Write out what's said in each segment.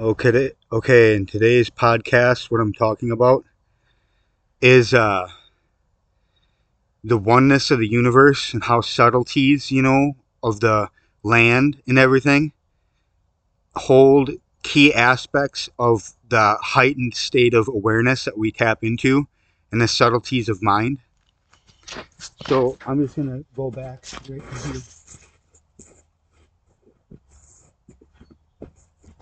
Okay, in today's podcast, what I'm talking about is the oneness of the universe and how subtleties, of the land and everything hold key aspects of the heightened state of awareness that we tap into and the subtleties of mind. So I'm just going to go back right here.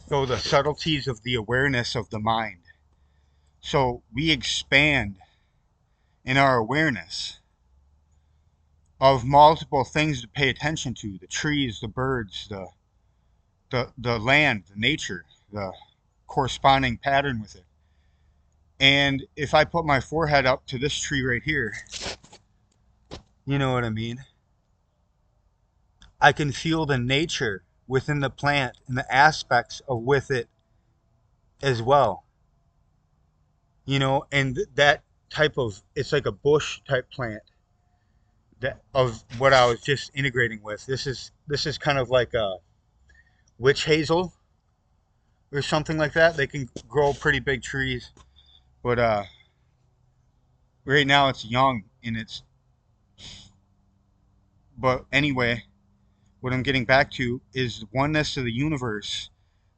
So the subtleties of the awareness of the mind. So we expand in our awareness of multiple things to pay attention to: the trees, the birds, the land, the nature, the corresponding pattern with it. And if I put my forehead up to this tree right here, you know what I mean? I can feel the nature within the plant and the aspects of with it as well. And that type of, it's like a bush type plant that of what I was just integrating with. This is kind of like a witch hazel or something like that. They can grow pretty big trees, but right now it's young and it's. But anyway, what I'm getting back to is the oneness of the universe.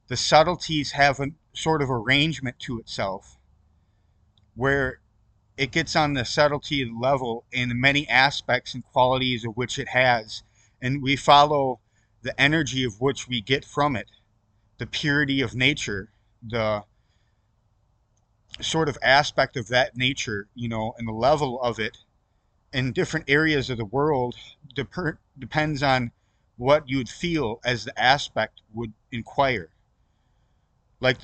The subtleties have a sort of arrangement to itself where it gets on the subtlety level in the many aspects and qualities of which it has, and we follow the energy of which we get from it, the purity of nature, the sort of aspect of that nature, and the level of it in different areas of the world depends on what you'd feel as the aspect would inquire. Like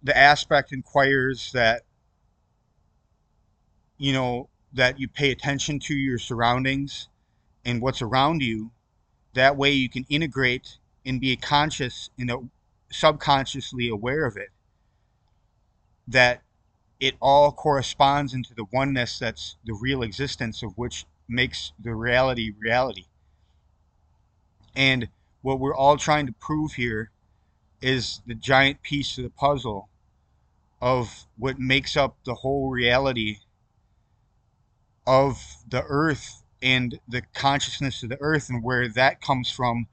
the aspect inquires that, that you pay attention to your surroundings and what's around you. That way you can integrate and be conscious and subconsciously aware of it. That it all corresponds into the oneness that's the real existence of which makes the reality reality. And what we're all trying to prove here is the giant piece of the puzzle of what makes up the whole reality of the earth and the consciousness of the earth and where that comes from,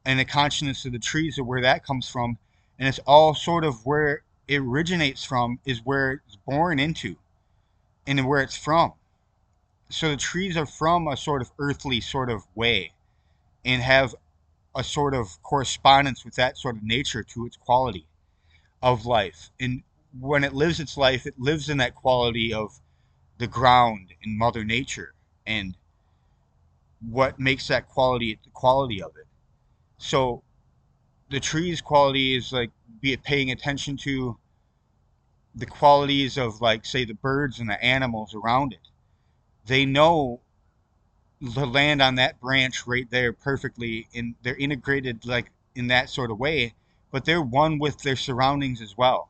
and the consciousness of the trees and where that comes from. And it's all sort of where it originates from, is where it's born into and where it's from. So the trees are from a sort of earthly sort of way and have a sort of correspondence with that sort of nature to its quality of life. And when it lives its life, it lives in that quality of the ground and Mother Nature and what makes that quality the quality of it. So the tree's quality is like be it paying attention to the qualities of, like, say, the birds and the animals around it. They know to land on that branch right there perfectly, and they're integrated like in that sort of way, but they're one with their surroundings as well.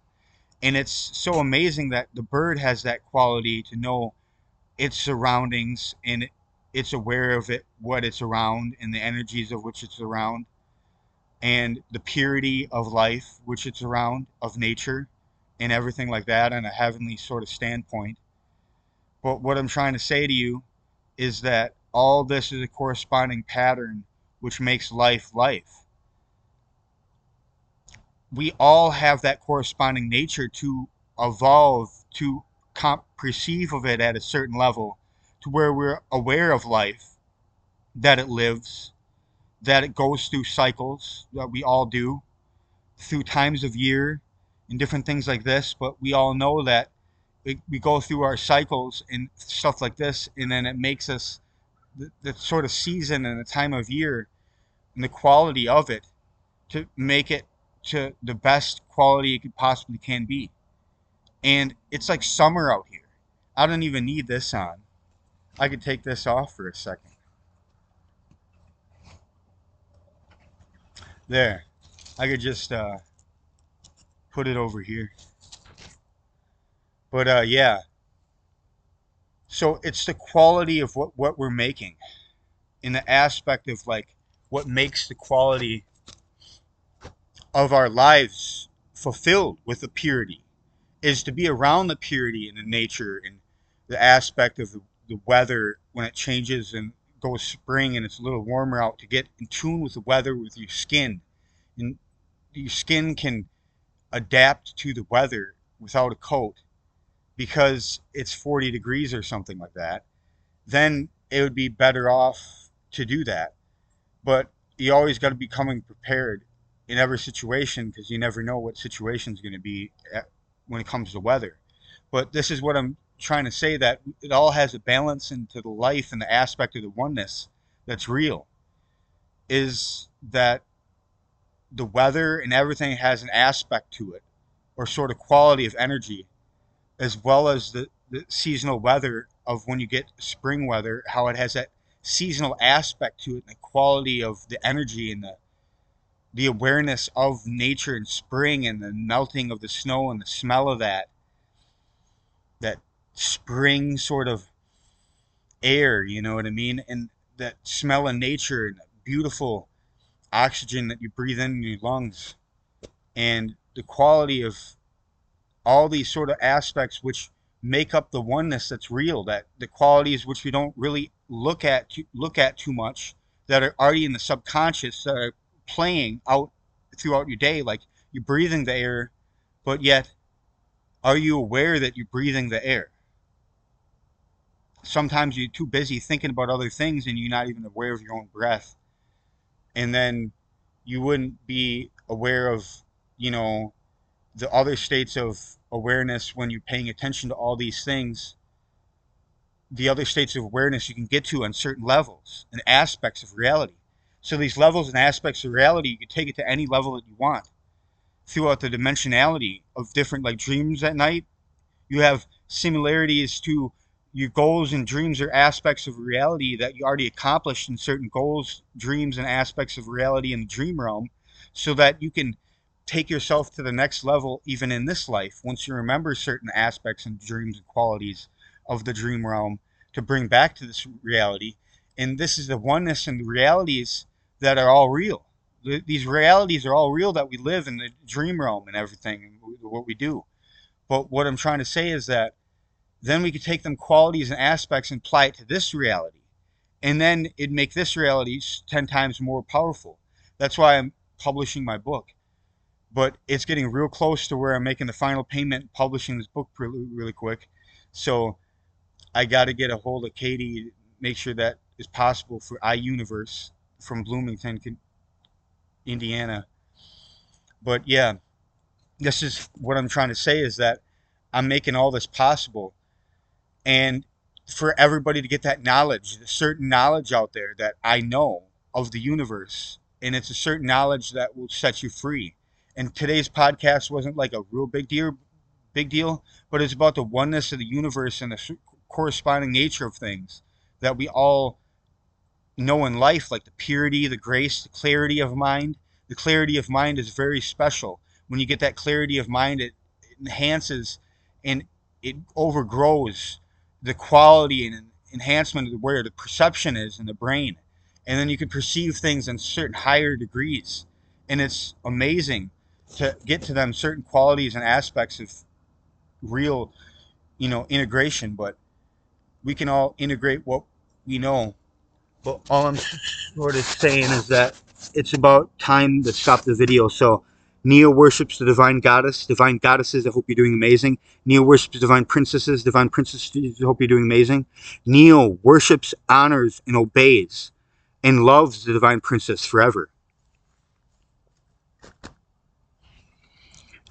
And it's so amazing that the bird has that quality to know its surroundings, and it's aware of it, what it's around, and the energies of which it's around, and the purity of life which it's around, of nature, and everything like that on a heavenly sort of standpoint. But what I'm trying to say to you is that all this is a corresponding pattern which makes life life. We all have that corresponding nature to evolve, to perceive of it at a certain level, to where we're aware of life, that it lives, that it goes through cycles, that we all do, through times of year and different things like this. But we all know that we go through our cycles and stuff like this, and then it makes us the sort of season and the time of year and the quality of it to make it to the best quality it could possibly can be. And it's like summer out here. I don't even need this on. I could take this off for a second. There. I could just put it over here. But yeah. So it's the quality of what we're making, in the aspect of, like, what makes the quality of our lives fulfilled with the purity, is to be around the purity in the nature and the aspect of the weather when it changes and goes spring and it's a little warmer out, to get in tune with the weather with your skin. And your skin can adapt to the weather without a coat because it's 40 degrees or something like that. Then it would be better off to do that. But you always got to be coming prepared in every situation because you never know what situation is going to be when it comes to weather. But this is what I'm trying to say, that it all has a balance into the life and the aspect of the oneness that's real. Is that the weather and everything has an aspect to it, or sort of quality of energy, as well as the seasonal weather of when you get spring weather, how it has that seasonal aspect to it, and the quality of the energy and the awareness of nature in spring and the melting of the snow and the smell of that spring sort of air, you know what I mean? And that smell of nature and that beautiful oxygen that you breathe in your lungs, and the quality of all these sort of aspects which make up the oneness that's real, that the qualities which we don't really look at too much, that are already in the subconscious, that are playing out throughout your day, like you're breathing the air, but yet are you aware that you're breathing the air? Sometimes you're too busy thinking about other things and you're not even aware of your own breath. And then you wouldn't be aware of, you know, the other states of awareness when you're paying attention to all these things, the other states of awareness you can get to on certain levels and aspects of reality. So these levels and aspects of reality, you can take it to any level that you want throughout the dimensionality of different, like dreams at night. You have similarities to your goals and dreams, or aspects of reality that you already accomplished in certain goals, dreams, and aspects of reality in the dream realm, so that you can take yourself to the next level even in this life once you remember certain aspects and dreams and qualities of the dream realm to bring back to this reality. And this is the oneness and the realities that are all real. These realities are all real that we live in the dream realm and everything, and what we do. But what I'm trying to say is that then we could take them qualities and aspects and apply it to this reality. And then it'd make this reality 10 times more powerful. That's why I'm publishing my book. But it's getting real close to where I'm making the final payment and publishing this book really, really quick. So I got to get a hold of Katie, make sure that is possible for iUniverse from Bloomington, Indiana. But yeah, this is what I'm trying to say, is that I'm making all this possible, and for everybody to get that knowledge, the certain knowledge out there that I know of the universe, and it's a certain knowledge that will set you free. And today's podcast wasn't like a real big deal, but it's about the oneness of the universe and the corresponding nature of things that we all know in life, like the purity, the grace, the clarity of mind. The clarity of mind is very special. When you get that clarity of mind, it enhances and it overgrows the quality and enhancement of where the perception is in the brain. And then you can perceive things in certain higher degrees. And it's amazing to get to them certain qualities and aspects of real, integration. But we can all integrate what we know. But all I'm sort of saying is that it's about time to stop the video. So Neo worships the divine goddess, divine goddesses. I hope you're doing amazing. Neo worships divine princesses, divine princesses. I hope you're doing amazing. Neo worships, honors, and obeys, and loves the divine princess forever.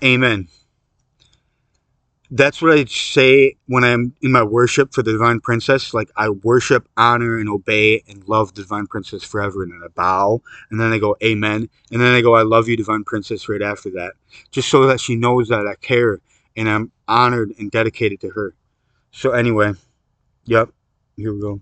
Amen. That's what I say when I'm in my worship for the divine princess. Like, I worship, honor, and obey and love the divine princess forever. And then I bow, and then I go amen, and then I go, I love you, divine princess, right after that, just so that she knows that I care and I'm honored and dedicated to her. So anyway, yep, here we go.